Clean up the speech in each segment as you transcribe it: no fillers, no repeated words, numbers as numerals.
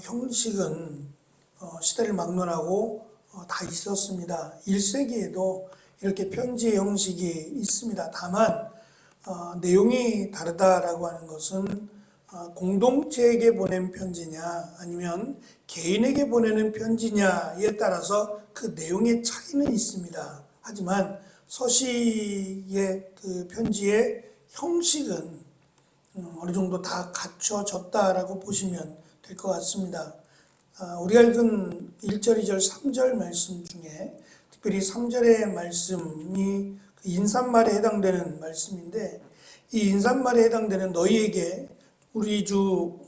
형식은 시대를 막론하고 다 있었습니다. 1세기에도 이렇게 편지의 형식이 있습니다. 다만 내용이 다르다라고 하는 것은 공동체에게 보낸 편지냐 아니면 개인에게 보내는 편지냐에 따라서 그 내용의 차이는 있습니다. 하지만 서시의 그 편지의 형식은 어느 정도 다 갖춰졌다라고 보시면 될 것 같습니다. 우리가 읽은 1절, 2절, 3절 말씀 중에 특별히 3절의 말씀이 인사말에 해당되는 말씀인데, 이 인사말에 해당되는 너희에게 우리 주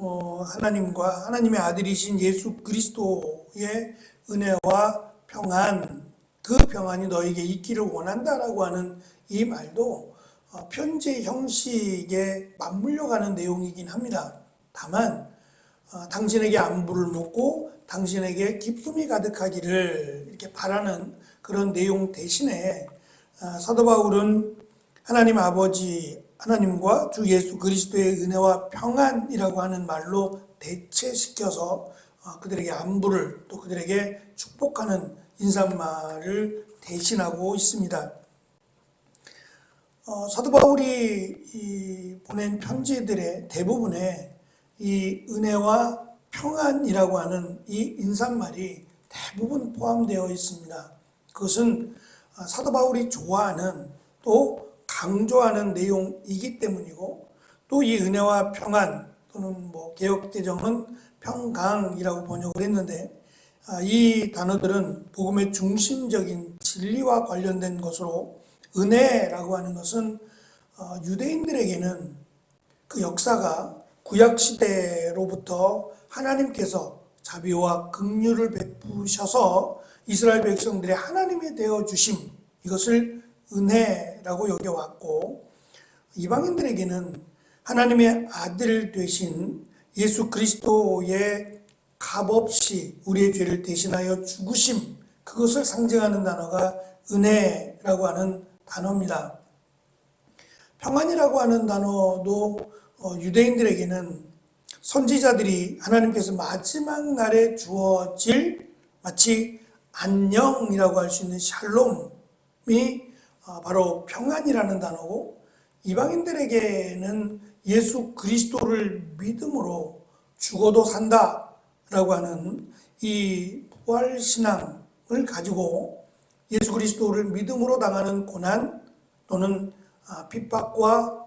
하나님과 하나님의 아들이신 예수 그리스도의 은혜와 평안, 그 평안이 너희에게 있기를 원한다라고 하는 이 말도 편지의 형식에 맞물려 가는 내용이긴 합니다. 다만 당신에게 안부를 묻고 당신에게 기쁨이 가득하기를 이렇게 바라는 그런 내용 대신에 사도 바울은 하나님 아버지 하나님과 주 예수 그리스도의 은혜와 평안이라고 하는 말로 대체시켜서 그들에게 안부를 또 그들에게 축복하는 인사말을 대신하고 있습니다. 사도 바울이 보낸 편지들의 대부분에 이 은혜와 평안이라고 하는 이 인사말이 대부분 포함되어 있습니다. 그것은 사도 바울이 좋아하는 또 강조하는 내용이기 때문이고, 또 이 은혜와 평안 또는 개역개정은 평강이라고 번역을 했는데, 이 단어들은 복음의 중심적인 진리와 관련된 것으로, 은혜라고 하는 것은 유대인들에게는 그 역사가 구약시대로부터 하나님께서 자비와 긍휼을 베푸셔서 이스라엘 백성들의 하나님이 되어주심, 이것을 은혜라고 여겨왔고, 이방인들에게는 하나님의 아들 되신 예수 그리스도의 값없이 우리의 죄를 대신하여 죽으심, 그것을 상징하는 단어가 은혜라고 하는 단어입니다. 평안이라고 하는 단어도 유대인들에게는 선지자들이 하나님께서 마지막 날에 주어질 마치 안녕이라고 할 수 있는 샬롬이 바로 평안이라는 단어고, 이방인들에게는 예수 그리스도를 믿음으로 죽어도 산다라고 하는 이 부활신앙을 가지고 예수 그리스도를 믿음으로 당하는 고난 또는 핍박과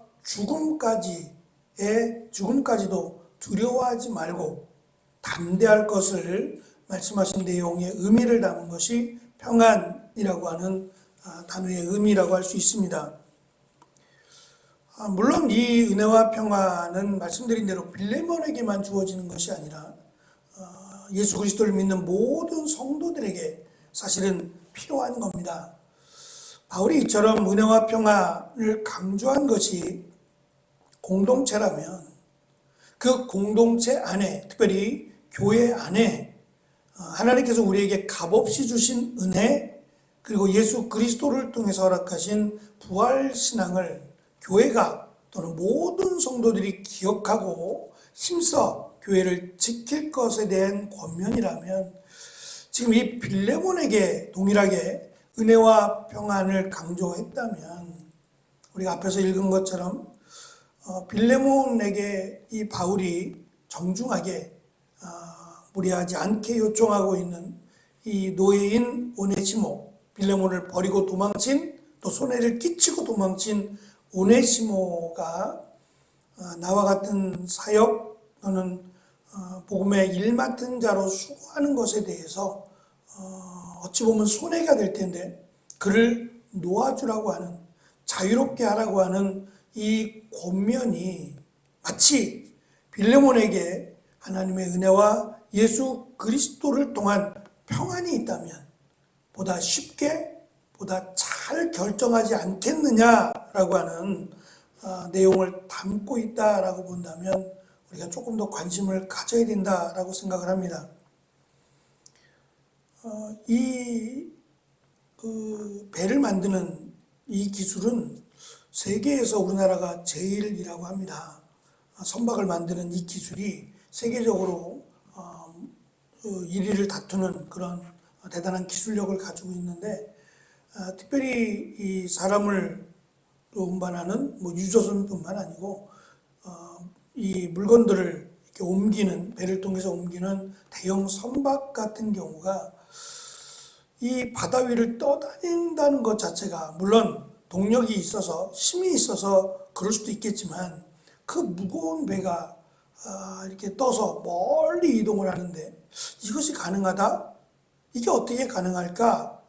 죽음까지도 두려워하지 말고 담대할 것을 말씀하신 내용의 의미를 담은 것이 평안이라고 하는 단어의 의미라고 할 수 있습니다. 물론 이 은혜와 평안은 말씀드린 대로 빌레몬에게만 주어지는 것이 아니라 예수 그리스도를 믿는 모든 성도들에게 사실은 필요한 겁니다. 바울이 이처럼 은혜와 평안을 강조한 것이 공동체라면 그 공동체 안에, 특별히 교회 안에 하나님께서 우리에게 값없이 주신 은혜, 그리고 예수 그리스도를 통해서 허락하신 부활신앙을 교회가 또는 모든 성도들이 기억하고 힘써 교회를 지킬 것에 대한 권면이라면, 지금 이 빌레몬에게 동일하게 은혜와 평안을 강조했다면, 우리가 앞에서 읽은 것처럼 빌레몬에게 이 바울이 정중하게 무리하지 않게 요청하고 있는 이 노예인 오네시모, 빌레몬을 버리고 도망친, 또 손해를 끼치고 도망친 오네시모가 나와 같은 사역 또는 복음의 일 맡은 자로 수고하는 것에 대해서 어찌 보면 손해가 될 텐데 그를 놓아주라고 하는, 자유롭게 하라고 하는 이 권면이 마치 빌레몬에게 하나님의 은혜와 예수 그리스도를 통한 평안이 있다면 보다 쉽게, 보다 잘 결정하지 않겠느냐라고 하는 내용을 담고 있다라고 본다면 우리가 조금 더 관심을 가져야 된다라고 생각을 합니다. 그 배를 만드는 이 기술은 세계에서 우리나라가 제일이라고 합니다. 선박을 만드는 이 기술이 세계적으로 그 1위를 다투는 그런 대단한 기술력을 가지고 있는데, 특별히 이 사람을 운반하는 뭐 유조선뿐만 아니고 이 물건들을 이렇게 옮기는, 배를 통해서 옮기는 대형 선박 같은 경우가 이 바다 위를 떠다닌다는 것 자체가, 물론 동력이 있어서 힘이 있어서 그럴 수도 있겠지만, 그 무거운 배가 이렇게 떠서 멀리 이동을 하는데 이것이 가능하다? 이게 어떻게 가능할까?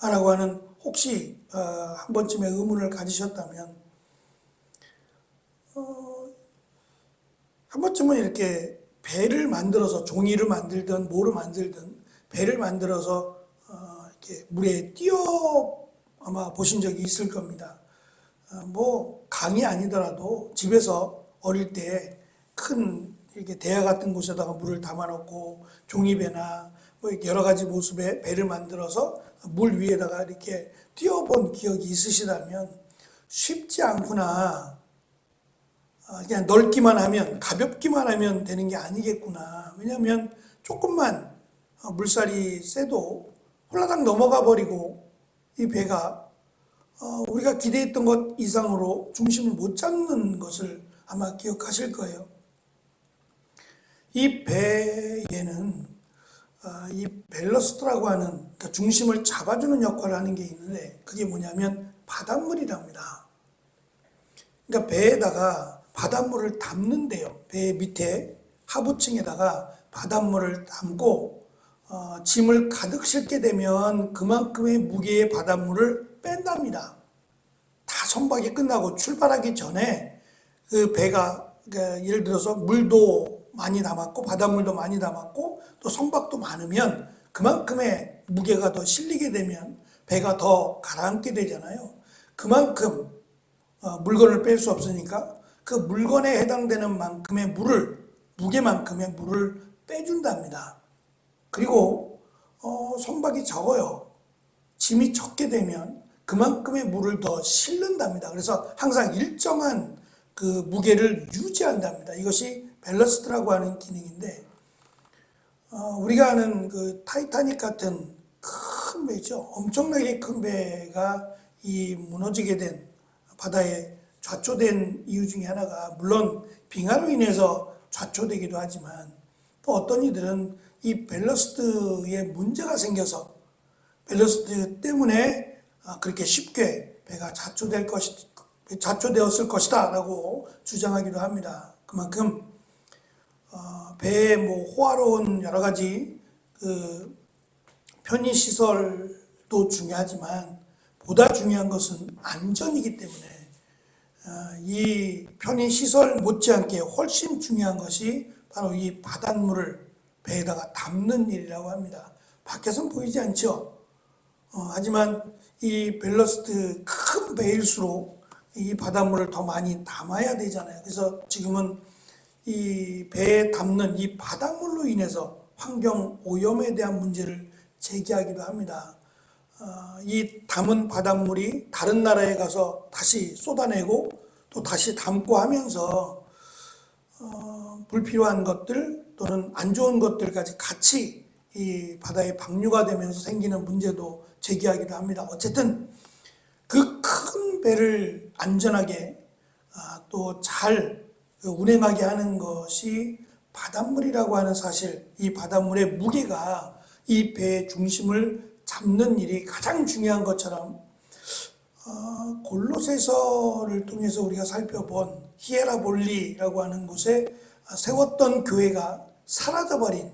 라고 하는, 혹시 한 번쯤의 의문을 가지셨다면 한 번쯤은 이렇게 배를 만들어서, 종이를 만들든 뭐를 만들든 배를 만들어서 이렇게 물에 띄어 아마 보신 적이 있을 겁니다. 뭐 강이 아니더라도 집에서 어릴 때 큰 이렇게 대야 같은 곳에다가 물을 담아놓고 종이배나 뭐 여러 가지 모습의 배를 만들어서 물 위에다가 이렇게 띄워본 기억이 있으시다면, 쉽지 않구나. 그냥 넓기만 하면, 가볍기만 하면 되는 게 아니겠구나. 왜냐하면 조금만 물살이 세도 홀라당 넘어가 버리고 이 배가 우리가 기대했던 것 이상으로 중심을 못 잡는 것을 아마 기억하실 거예요. 이 배에는 이 밸러스트라고 하는, 그러니까 중심을 잡아주는 역할을 하는 게 있는데, 그게 뭐냐면 바닷물이랍니다. 그러니까 배에다가 바닷물을 담는데요. 배 밑에 하부층에다가 바닷물을 담고 짐을 가득 싣게 되면 그만큼의 무게의 바닷물을 뺀답니다. 다 선박이 끝나고 출발하기 전에 그 배가, 그러니까 예를 들어서 물도 많이 담았고 바닷물도 많이 담았고 또 선박도 많으면 그만큼의 무게가 더 실리게 되면 배가 더 가라앉게 되잖아요. 그만큼 물건을 뺄 수 없으니까 그 물건에 해당되는 만큼의 물을, 무게만큼의 물을 빼준답니다. 그리고 선박이 적어요. 짐이 적게 되면 그만큼의 물을 더 실른답니다. 그래서 항상 일정한 그 무게를 유지한답니다. 이것이 밸러스트라고 하는 기능인데, 우리가 아는 그 타이타닉 같은 큰 배죠. 엄청나게 큰 배가 이 무너지게 된, 바다에 좌초된 이유 중에 하나가, 물론 빙하로 인해서 좌초되기도 하지만, 또 어떤 이들은 이 밸러스트에 문제가 생겨서 밸러스트 때문에 그렇게 쉽게 배가 좌초되었을 것이다 라고 주장하기도 합니다. 그만큼 배의 뭐 호화로운 여러 가지 그 편의 시설도 중요하지만, 보다 중요한 것은 안전이기 때문에 이 편의 시설 못지않게 훨씬 중요한 것이 바로 이 바닷물을 배에다가 담는 일이라고 합니다. 밖에서는 보이지 않죠. 하지만 이 밸러스트 큰 배일수록 이 바닷물을 더 많이 담아야 되잖아요. 그래서 지금은 이 배에 담는 이 바닷물로 인해서 환경 오염에 대한 문제를 제기하기도 합니다. 이 담은 바닷물이 다른 나라에 가서 다시 쏟아내고 또 다시 담고 하면서 불필요한 것들 또는 안 좋은 것들까지 같이 이 바다에 방류가 되면서 생기는 문제도 제기하기도 합니다. 어쨌든 그 큰 배를 안전하게 또 잘 운행하게 하는 것이 바닷물이라고 하는 사실, 이 바닷물의 무게가 이 배의 중심을 잡는 일이 가장 중요한 것처럼, 골로새서를 통해서 우리가 살펴본 히에라볼리라고 하는 곳에 세웠던 교회가 사라져버린,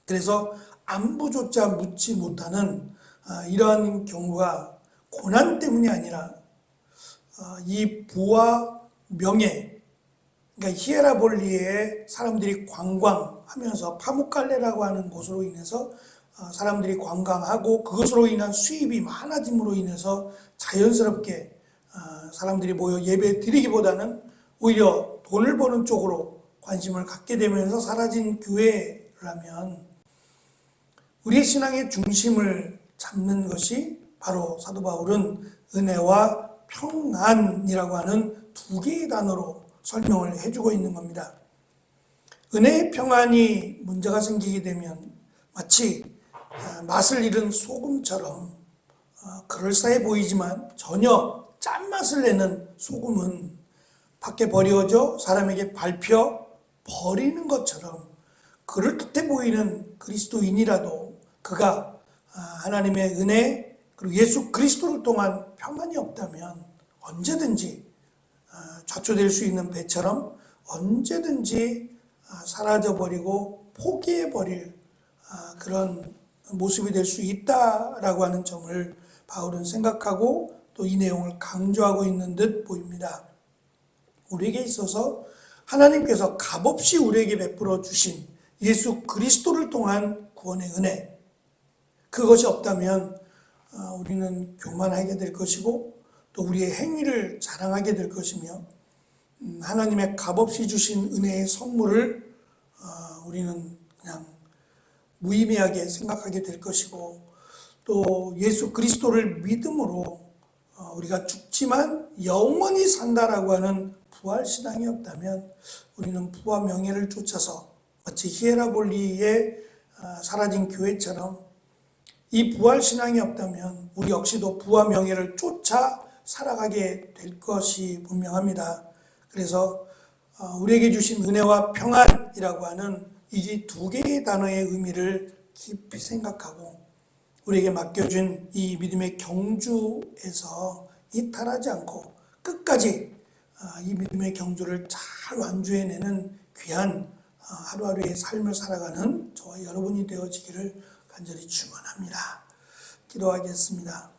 그래서 안부조차 묻지 못하는 이러한 경우가 고난 때문이 아니라 이 부와 명예, 그러니까 히에라볼리에 사람들이 관광하면서 파묵갈레라고 하는 곳으로 인해서 사람들이 관광하고 그것으로 인한 수입이 많아짐으로 인해서 자연스럽게 사람들이 모여 예배 드리기보다는 오히려 돈을 버는 쪽으로 관심을 갖게 되면서 사라진 교회라면, 우리의 신앙의 중심을 잡는 것이 바로 사도 바울은 은혜와 평안이라고 하는 두 개의 단어로 설명을 해주고 있는 겁니다. 은혜의 평안이 문제가 생기게 되면 마치 맛을 잃은 소금처럼 그럴싸해 보이지만 전혀 짠맛을 내는 소금은 밖에 버려져 사람에게 밟혀 버리는 것처럼 그럴듯해 보이는 그리스도인이라도 그가 하나님의 은혜 그리고 예수 그리스도를 통한 평안이 없다면 언제든지 좌초될 수 있는 배처럼 언제든지 사라져버리고 포기해버릴 그런 모습이 될 수 있다라고 하는 점을 바울은 생각하고 또 이 내용을 강조하고 있는 듯 보입니다. 우리에게 있어서 하나님께서 값없이 우리에게 베풀어 주신 예수 그리스도를 통한 구원의 은혜, 그것이 없다면 우리는 교만하게 될 것이고 또 우리의 행위를 자랑하게 될 것이며 하나님의 값없이 주신 은혜의 선물을 우리는 그냥 무의미하게 생각하게 될 것이고 또 예수 그리스도를 믿음으로 우리가 죽지만 영원히 산다라고 하는 부활신앙이 없다면 우리는 부와 명예를 쫓아서 마치 히에라볼리에 사라진 교회처럼 이 부활신앙이 없다면 우리 역시도 부와 명예를 쫓아 살아가게 될 것이 분명합니다. 그래서 우리에게 주신 은혜와 평안이라고 하는 이 두 개의 단어의 의미를 깊이 생각하고 우리에게 맡겨준 이 믿음의 경주에서 이탈하지 않고 끝까지 이 믿음의 경주를 잘 완주해내는 귀한 하루하루의 삶을 살아가는 저와 여러분이 되어지기를 간절히 축원합니다. 기도하겠습니다.